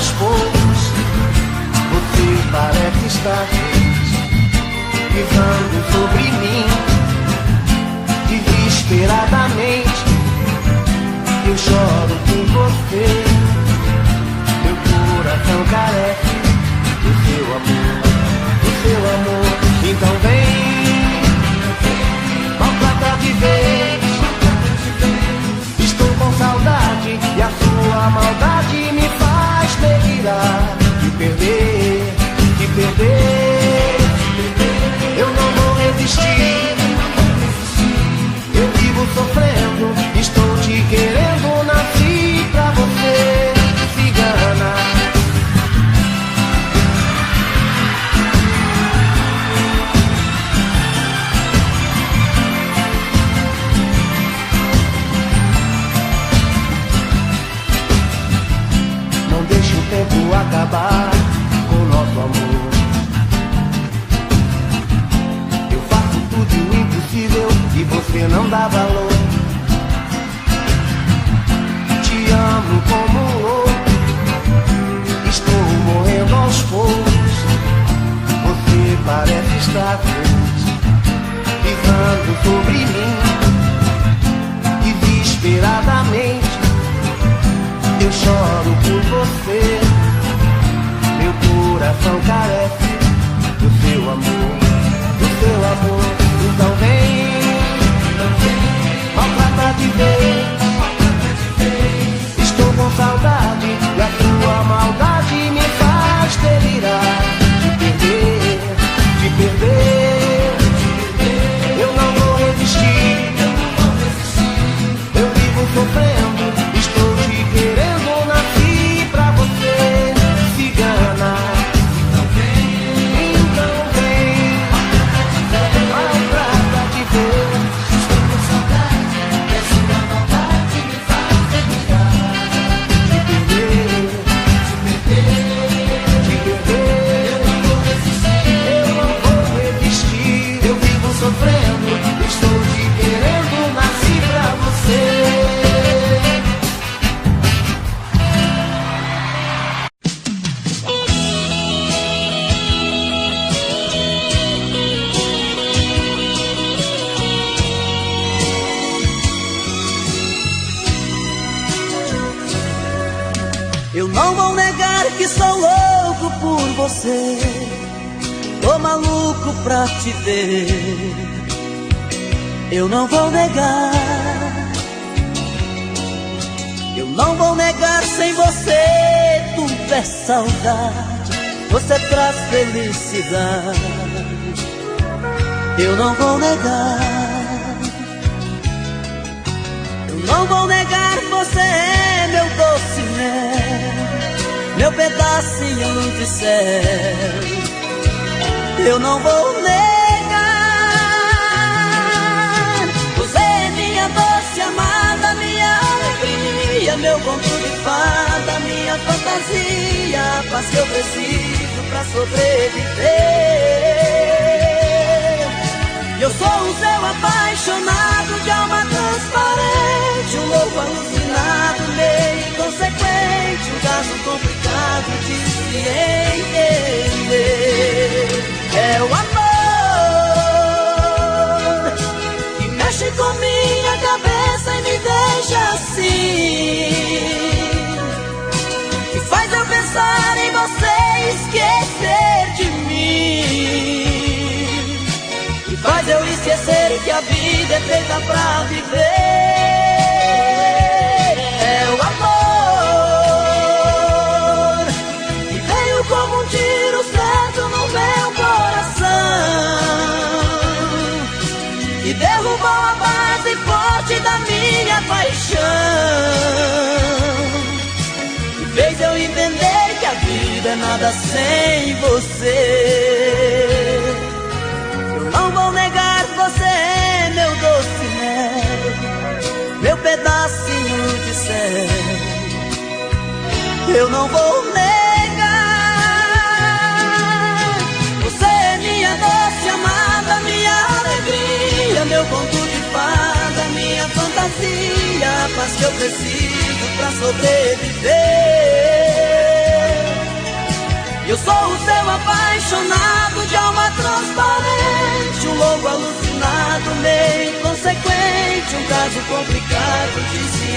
aos poucos você parece estar pisando sobre mim. Desesperadamente eu choro por você. Meu coração carece do seu amor, do seu amor. Então vem, maltrata de vez. Estou com saudade e a sua maldade me faz delirar. Te perder, te perder. Eu não vou resistir. Eu vivo sofrendo, estou te querendo, nasci pra você, cigana. Não deixe o tempo acabar com o nosso amor. Eu faço tudo o impossível e você não dá valor. Te amo como louco, estou morrendo aos poucos. Você parece estar feliz, pisando sobre mim. Desesperadamente eu choro por você. Meu coração carece do seu amor, do seu amor. Então vem, maltrata de vez. Estou com saudade e a tua maldade me faz delirar. Te perder, te perder. Eu não vou resistir. Eu vivo sofrendo, estou te querendo, nasci pra você, cigana. Então vem, maltrata de vez. Estou com saudade e a sua maldade me faz delirar. Te perder, te perder. Eu não vou resistir. Eu não vou resistir. Eu vivo sofrendo, estou te querendo, nasci pra você. Eu não vou negar que sou louco por você. Tô maluco pra te ver. Eu não vou negar. Eu não vou negar, sem você tudo é saudade. Você traz felicidade. Eu não vou negar. Eu não vou negar, você é meu doce mel, meu pedacinho de céu. Eu não vou negar. Você é minha doce amada, minha alegria, meu conto de fada, minha fantasia, a paz que eu preciso pra sobreviver. Eu sou um céu apaixonado, de alma transparente, um louco alucinado, meio inconsequente, um caso complicado de se entender. É o amor que mexe com minha cabeça e me deixa assim, que faz eu pensar em você e esquecer de mim, que faz eu esquecer que a vida é feita pra viver. É o amor que veio como um tiro certo no meu coração, que derrubou a base forte da minha paixão, que fez eu entender que a vida é nada sem você. Eu não vou negar, você é meu doce mel, meu pedacinho de céu. Eu não vou negar. Você é minha doce amada, minha alegria, meu conto de fada, minha fantasia, a paz que eu preciso pra sobreviver. Eu sou o seu apaixonado de alma transparente, um louco alucinado, meio inconsequente, um caso complicado de se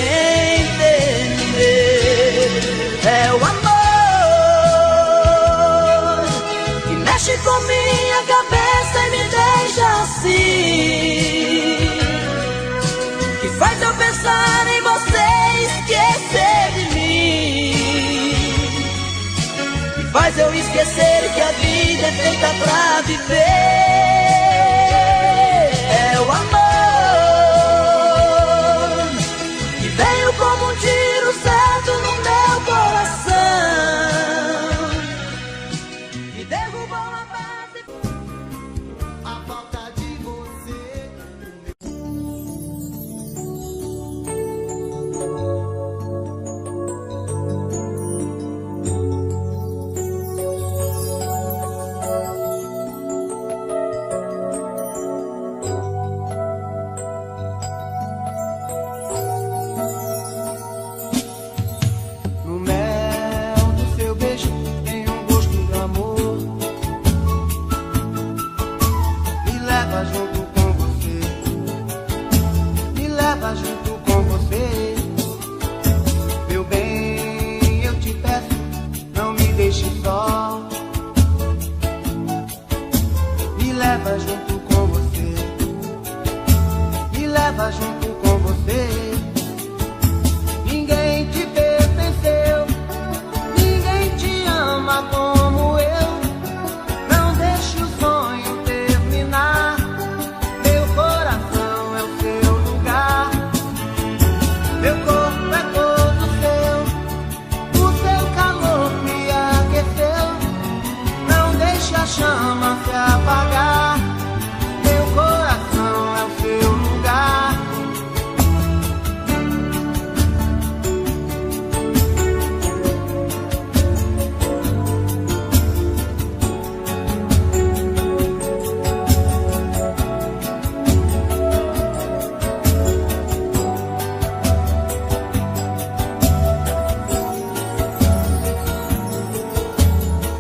entender. É o amor que mexe com minha cabeça e me deixa assim, que faz eu pensar em você e esquecer de mim, que faz eu esquecer que a vida é feita pra viver. É o amor que veio como um tiro certo no meu coração e derrubou a base. A falta de você. No mel do seu beijo tem um gosto de amor. Me leva junto com você, me leva junto com você. Meu bem, eu te peço, não me deixe só. Me leva junto com você, me leva junto com você. Ninguém te pertenceu, ninguém te ama como eu. Não deixe o sonho terminar, meu coração é o seu lugar. Meu corpo é todo seu, o seu calor me aqueceu. Não deixe a chama se apagar, meu coração é o seu lugar.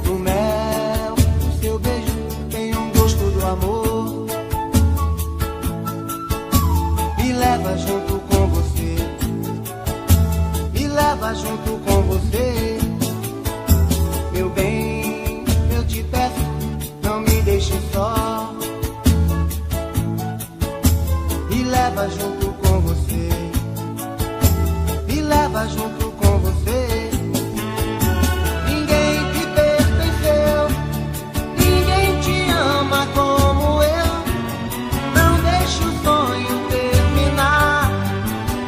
No mel do seu beijo tem um gosto do amor. Me leva junto com você, me leva junto com você. Meu bem, eu te peço, não me deixe só. Me leva junto com você, me leva junto com você. Ninguém te pertenceu, ninguém te ama como eu. Não deixe o sonho terminar,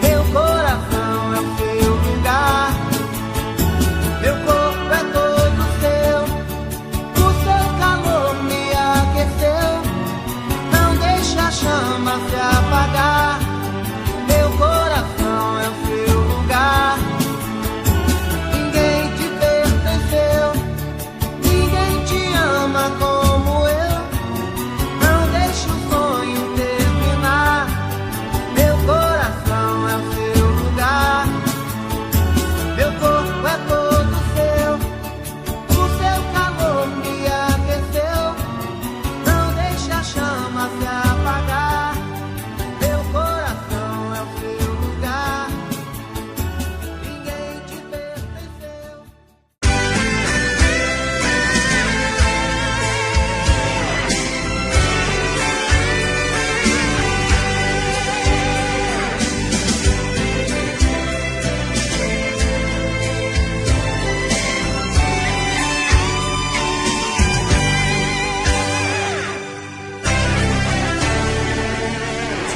meu coração é o seu lugar. Meu corpo é todo seu, o seu calor me aqueceu. Não deixe a chama se apagar, meu coração é o seu lugar. Ninguém te pertenceu, ninguém te ama como eu. Não deixe o sonho terminar, meu coração é o seu lugar. Meu corpo é todo seu, o seu calor me aqueceu. Não deixe a chama se apagar, meu coração é o seu lugar. Ninguém te pertenceu.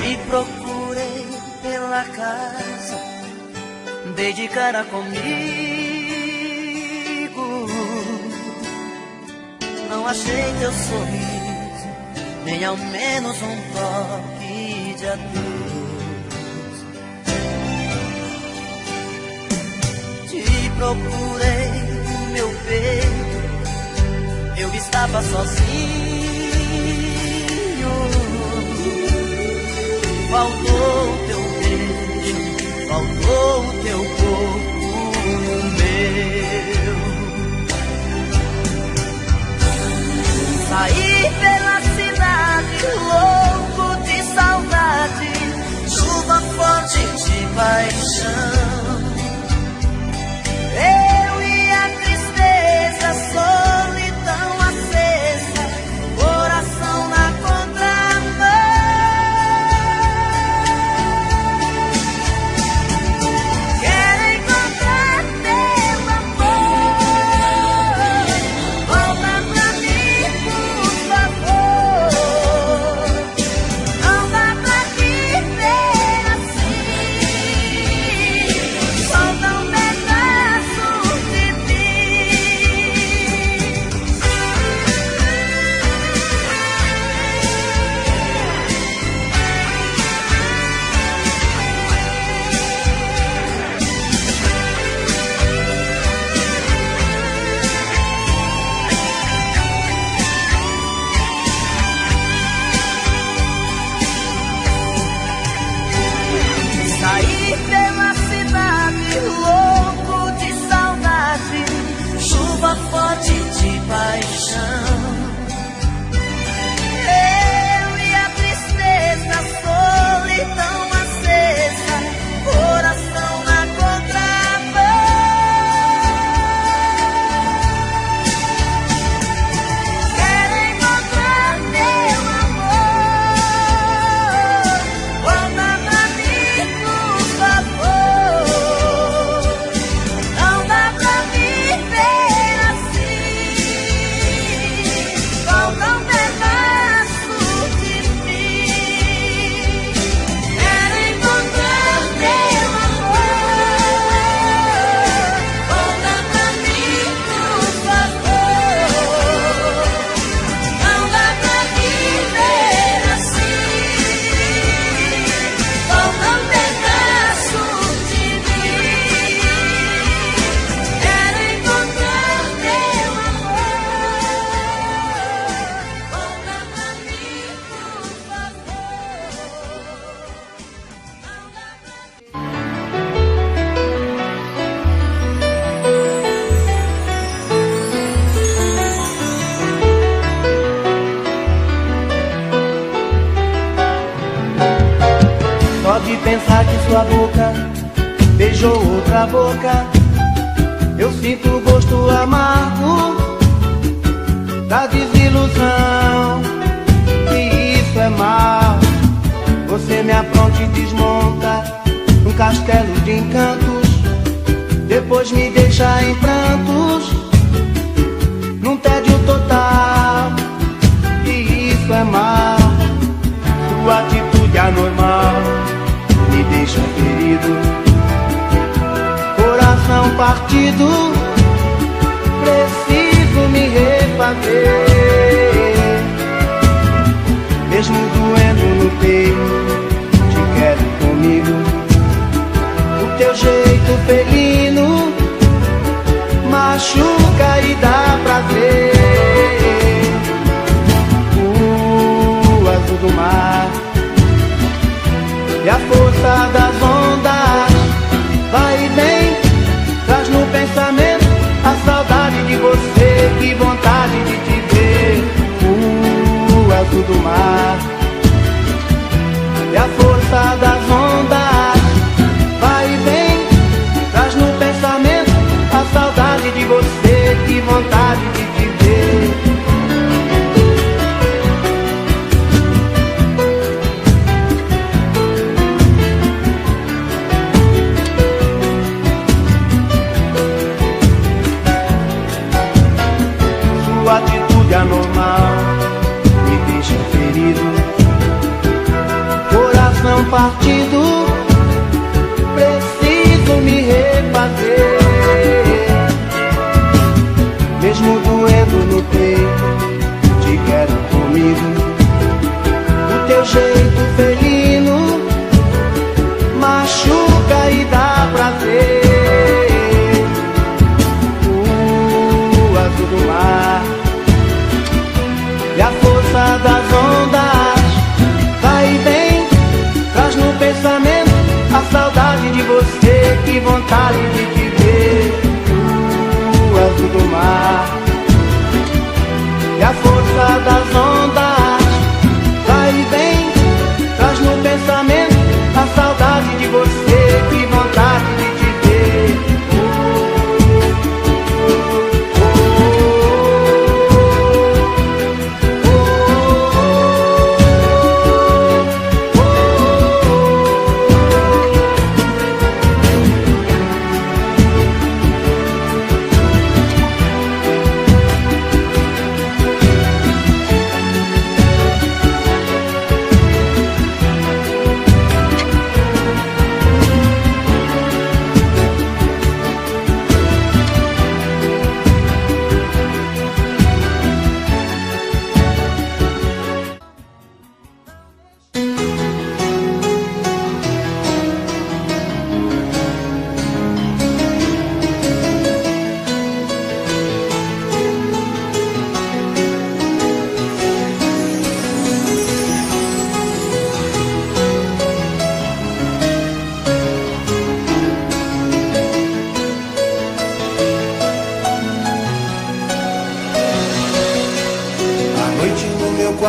Te procurei pela casa, dei de cara comigo. Não achei teu sorriso, nem ao menos um toque de adeus. Te procurei no meu peito, eu estava sozinho. Faltou o teu beijo, faltou o teu corpo no meu. paixão. Eu e a tristeza, solidão acesa, coração na contramão. Quero encontrar teu amor, volta pra mim, por favor. Não dá pra viver assim, solta um pedaço de sair pela cidade, louco de saudade, chuva forte de paixão. Eu e a tristeza, solidão acesa, coração na contramão. Quero encontrar teu amor, volta pra mim, por favor. Não dá pra viver assim, falta um pedaço de mim. Quero encontrar teu amor, volta pra mim, por favor. Não dá pra viver assim, falta um pedaço de mim. Quero encontrar teu amor, volta pra mim, por Só de pensar que sua boca beijou outra boca, eu sinto o gosto amargo da desilusão. E isso é mal. Você me apronta e desmonta um castelo de encantos, depois me deixa em prantos, num tédio total. E isso é mal. Sua atitude anormal me deixa ferido, coração partido, preciso me refazer. Mesmo doendo no peito, te quero comigo. O teu jeito felino machuca e dá prazer. O azul do mar e a força das ondas vai e vem, traz no pensamento a saudade de você, que vontade de te ver. O azul do mar e a força das ondas vai e vem, traz no pensamento a saudade de você, que vontade de te ver. Sua atitude anormal me deixa ferido, coração partido, preciso me refazer. Mesmo doendo no peito, te quero comigo. O teu jeito felino machuca e dá prazer. O azul do mar e a força das ondas vai e vem, traz no pensamento a saudade de você, que vontade de te ver. O azul do mar e a força das ondas vai e vem, traz no pensamento a saudade de você, que vontade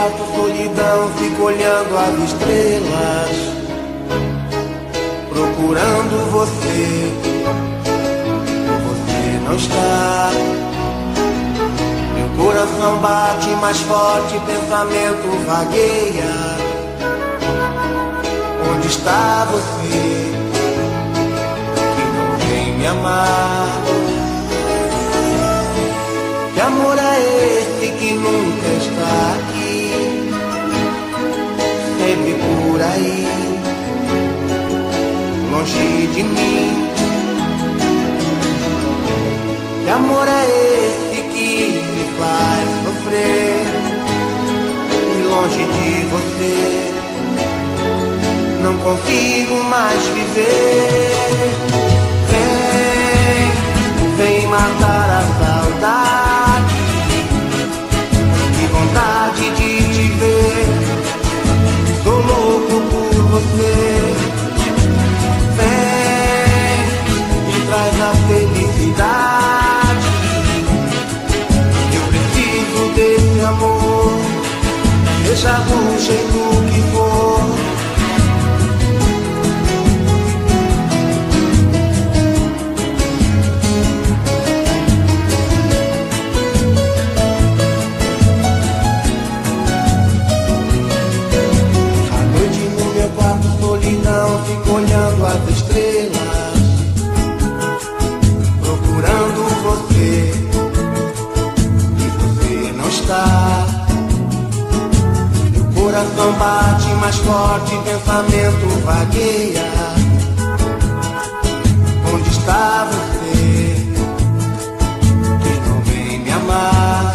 quarto, solidão, fico olhando as estrelas, procurando você. Você não está. Meu coração bate mais forte, pensamento vagueia. Onde está você, que não vem me amar? Que amor é esse que nunca está aqui, sempre por aí, longe de mim? Que amor é esse que me faz sofrer, e longe de você não consigo mais viver? Vem matar a saudade, que vontade de te ver, sou louco por você. Vem e traz a felicidade, eu preciso desse amor, seja do jeito que for. Fico olhando as estrelas, procurando você, e você não está. Meu coração bate mais forte, pensamento vagueia. Onde está você, que não vem me amar?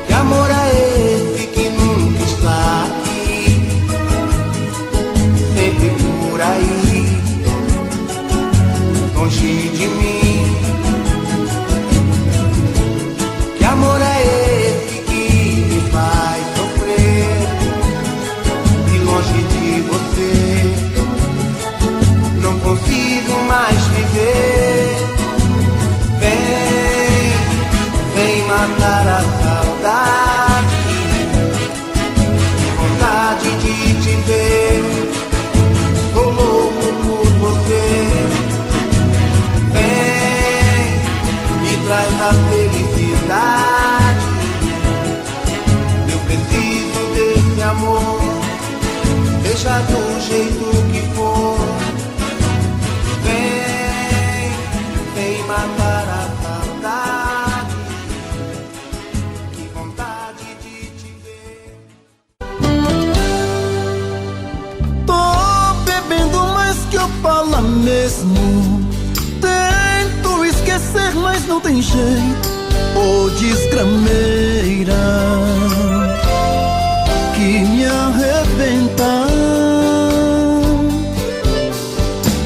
Que amor é esse que nunca está por aí, longe de mim? Que amor é esse que me faz sofrer, e longe de você não consigo mais viver? Vem matar a saudade, vontade de te ver, sou louco por você. Vem e traz a felicidade, eu preciso desse amor, seja do jeito que for. Vem matar a saudade, que vontade de te ver. Que eu falo mesmo, tento esquecer, mas não tem jeito. Ô desgrameira que me arrebenta.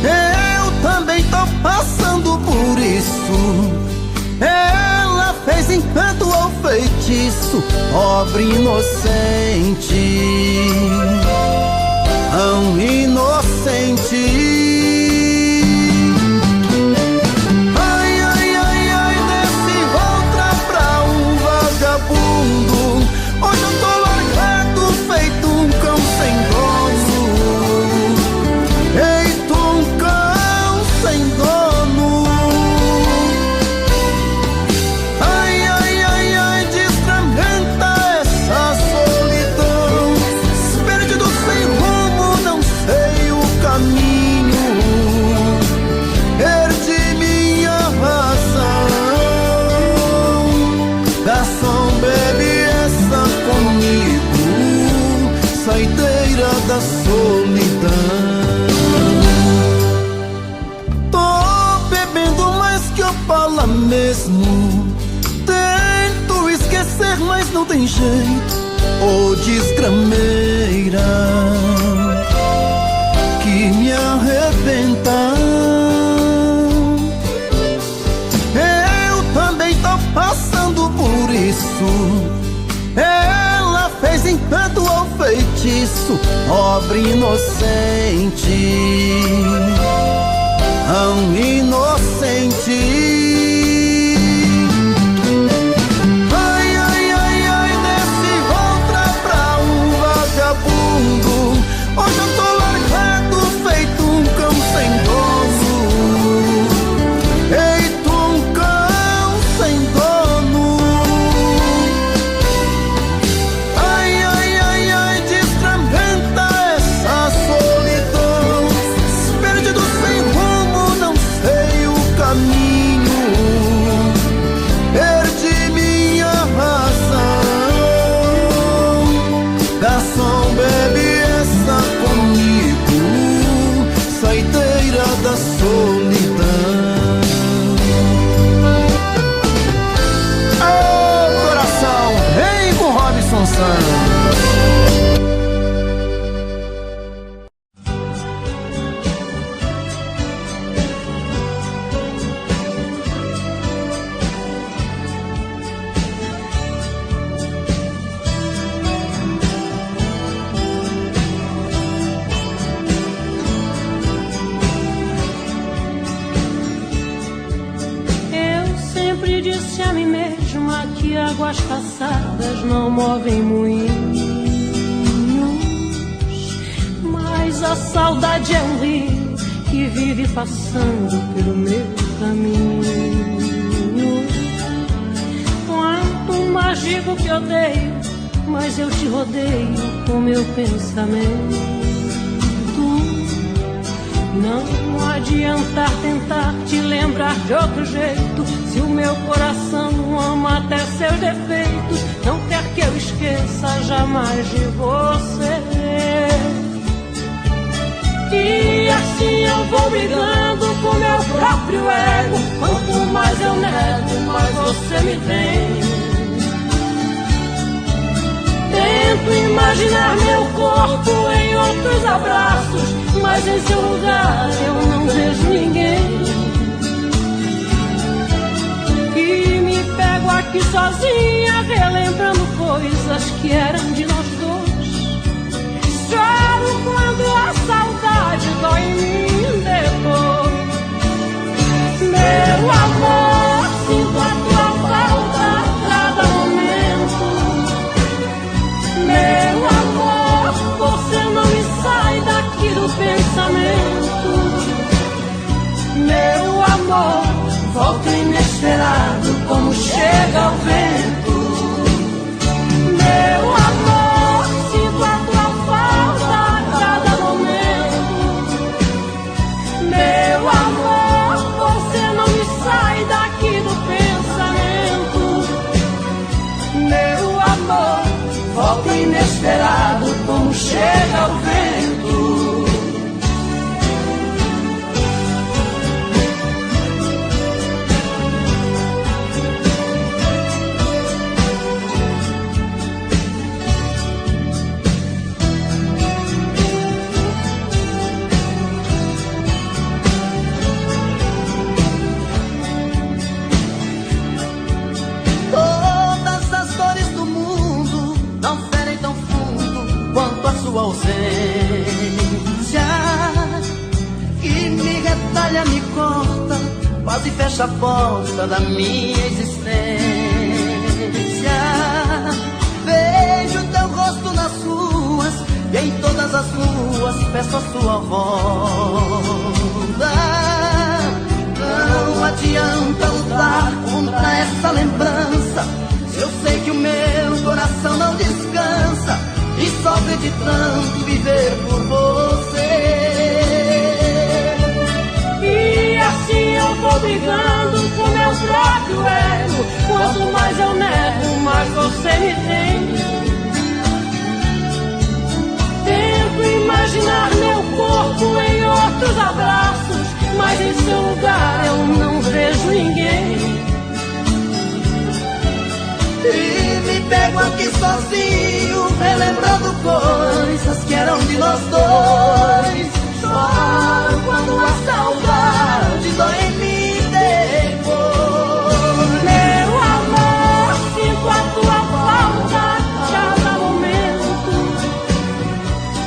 Eu também tô passando por isso. Ela fez encanto ao feitiço, pobre inocente, tão inocente. Ai, ai, ai, ai, desse outra pra um vagabundo. Hoje eu tô largado, feito um cão sem dono, feito um cão sem dono. Ai, ai, ai, ai, desgramenta essa solidão, perdido sem rumo, não sei o caminho, perdi minha razão. Garçom, bebe essa comigo, saideira da solidão. Tô bebendo mais que eu falo mesmo, tento esquecer, mas não tem jeito. Ô desgrameira que me arrebenta. Eu também tô passando por isso. Ela fez encanto ao feitiço, pobre inocente, tão inocente. Ai, ai, ai, ai, caminho, perdi minha razão. Garçom, bebe essa comigo, saideira da solidão. Ô coração, vem com Robson Santos. Disse a mim mesma que águas passadas não movem moinhos, mas a saudade é um rio que vive passando pelo meu caminho. Quanto mais digo que odeio, mas eu te rodeio com meu pensamento. Não adianta tentar te lembrar de outro jeito, se o meu coração ama até seus defeitos. Não quer que eu esqueça jamais de você. E assim eu vou brigando com meu próprio ego. Quanto mais eu nego, mais você me tem. Tento imaginar meu corpo em outros abraços, mas em seu lugar eu não vejo ninguém. E me pego aqui sozinha, relembrando coisas que eram de nós dois. Choro quando a saudade dói em mim depois. Meu amor, sinto a tua falta a cada momento. Meu amor, você não me sai daqui do pensamento. Meu amor, volta inesperado como chega o vento. Meu amor, sinto a tua falta a cada momento. Meu amor, você não me sai daqui do pensamento. Meu amor, volta inesperado como chega o vento. Todas as dores do mundo não ferem tão fundo quanto a sua ausência, que me retalha, me corta, quase fecha a porta da minha existência. Vejo teu rosto nas ruas e em todas as ruas peço a sua volta. Não adianta lutar contra essa lembrança, se eu sei que o meu coração não descansa e sofre de tanto viver por você. E assim eu vou brigando com meu próprio ego. Quanto mais eu nego, mais você me tem. Tento imaginar meu corpo em outros abraços, mas em seu lugar eu não vejo ninguém. E me pego aqui sozinho, relembrando coisas que eram de nós dois. Choro quando a saudade dói em mim depois. Meu amor, sinto a tua falta a cada momento.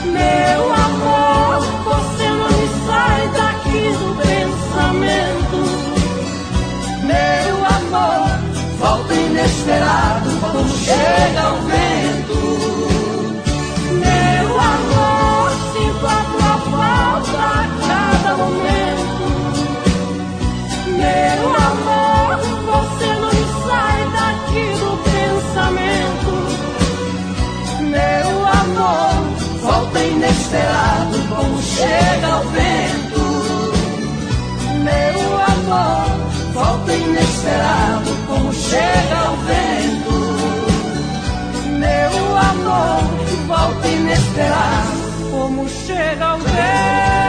Meu amor, você não me sai daqui do pensamento. Meu amor, volta inesperado como chega o vento. Meu amor, sinto a tua falta a cada momento. Meu amor, você não me sai daqui do pensamento. Meu amor, volta inesperado como chega o vento. Meu amor, inesperado, como chega o vento. Meu amor, volta inesperado, como chega o vento.